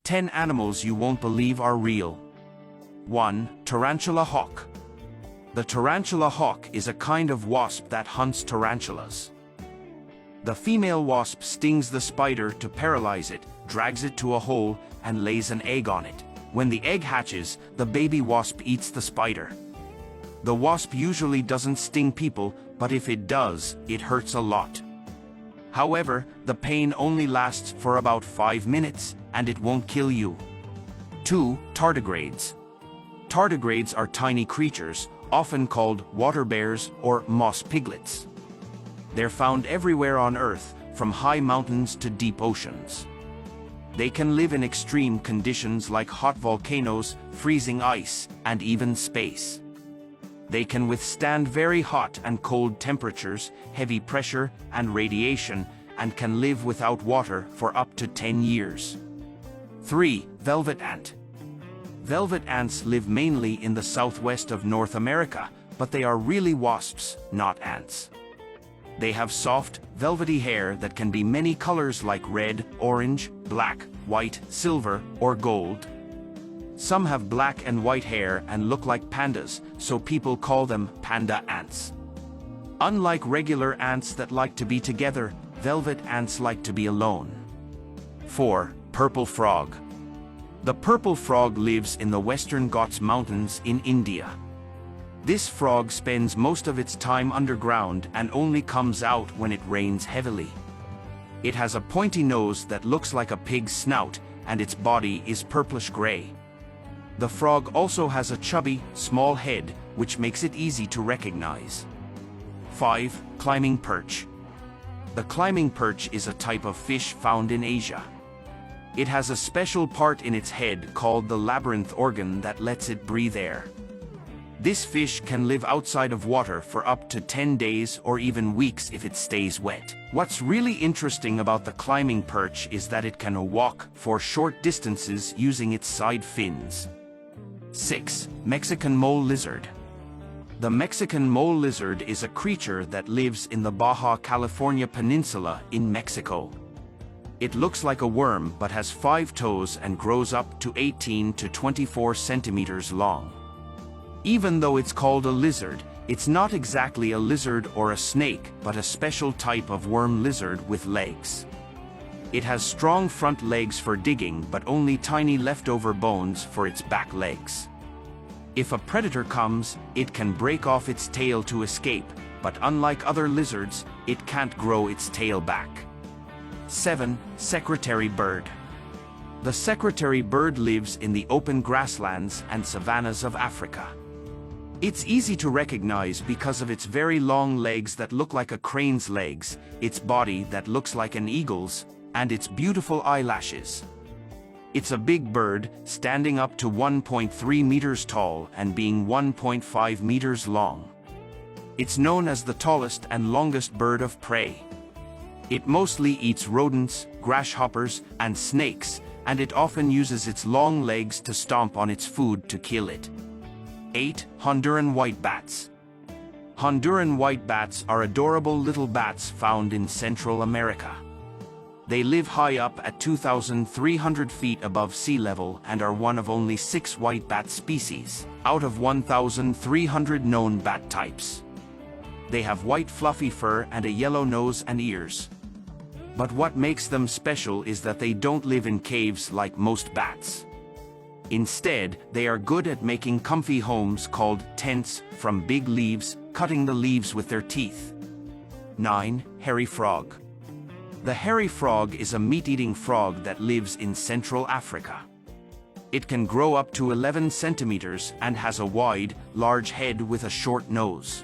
10 animals you won't believe are real. 1. Tarantula hawk. The tarantula hawk is a kind of wasp that hunts tarantulas. The female wasp stings the spider to paralyze it, drags it to a hole, and lays an egg on it. When the egg hatches, the baby wasp eats the spider. The wasp usually doesn't sting people, but if it does, it hurts a lot. However, the pain only lasts for about 5 minutes, and it won't kill you. 2. Tardigrades. Tardigrades are tiny creatures, often called water bears or moss piglets. They're found everywhere on Earth, from high mountains to deep oceans. They can live in extreme conditions like hot volcanoes, freezing ice, and even space. They can withstand very hot and cold temperatures, heavy pressure, and radiation, and can live without water for up to 10 years. 3. Velvet ant. Velvet ants live mainly in the southwest of North America, but they are really wasps, not ants. They have soft, velvety hair that can be many colors like red, orange, black, white, silver, or gold. Some have black and white hair and look like pandas, so people call them panda ants. Unlike regular ants that like to be together, velvet ants like to be alone. 4. Purple frog. The purple frog lives in the Western Ghats Mountains in India. This frog spends most of its time underground and only comes out when it rains heavily. It has a pointy nose that looks like a pig's snout, and its body is purplish gray. The frog also has a chubby, small head, which makes it easy to recognize. 5. Climbing perch. The climbing perch is a type of fish found in Asia. It has a special part in its head called the labyrinth organ that lets it breathe air. This fish can live outside of water for up to 10 days or even weeks if it stays wet. What's really interesting about the climbing perch is that it can walk for short distances using its side fins. 6. Mexican mole lizard. The Mexican mole lizard is a creature that lives in the Baja California Peninsula in Mexico. It looks like a worm but has 5 toes and grows up to 18 to 24 centimeters long. Even though it's called a lizard, it's not exactly a lizard or a snake, but a special type of worm lizard with legs. It has strong front legs for digging but only tiny leftover bones for its back legs. If a predator comes, it can break off its tail to escape, but unlike other lizards, it can't grow its tail back. 7. Secretary bird. The secretary bird lives in the open grasslands and savannas of Africa. It's easy to recognize because of its very long legs that look like a crane's legs, its body that looks like an eagle's, and its beautiful eyelashes. It's a big bird, standing up to 1.3 meters tall and being 1.5 meters long. It's known as the tallest and longest bird of prey. It mostly eats rodents, grasshoppers, and snakes, and it often uses its long legs to stomp on its food to kill it. 8. Honduran white bats. Honduran white bats are adorable little bats found in Central America. They live high up at 2,300 feet above sea level and are one of only 6 white bat species, out of 1,300 known bat types. They have white fluffy fur and a yellow nose and ears. But what makes them special is that they don't live in caves like most bats. Instead, they are good at making comfy homes called tents from big leaves, cutting the leaves with their teeth. 9. Hairy frog. The hairy frog is a meat-eating frog that lives in Central Africa. It can grow up to 11 centimeters and has a wide, large head with a short nose.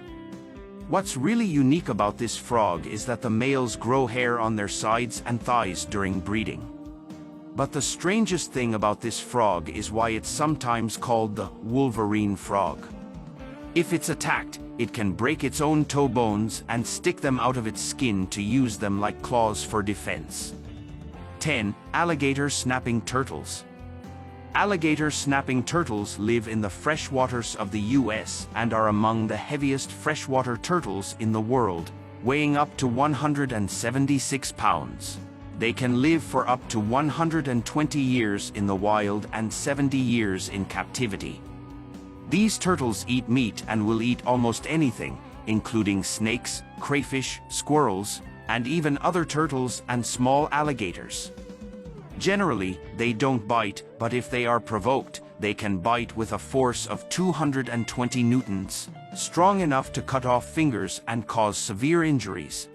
What's really unique about this frog is that the males grow hair on their sides and thighs during breeding. But the strangest thing about this frog is why it's sometimes called the Wolverine frog. If it's attacked, it can break its own toe bones and stick them out of its skin to use them like claws for defense. 10. Alligator snapping turtles. Alligator snapping turtles live in the freshwaters of the US and are among the heaviest freshwater turtles in the world, weighing up to 176 pounds. They can live for up to 120 years in the wild and 70 years in captivity. These turtles eat meat and will eat almost anything, including snakes, crayfish, squirrels, and even other turtles and small alligators. Generally, they don't bite, but if they are provoked, they can bite with a force of 220 newtons, strong enough to cut off fingers and cause severe injuries.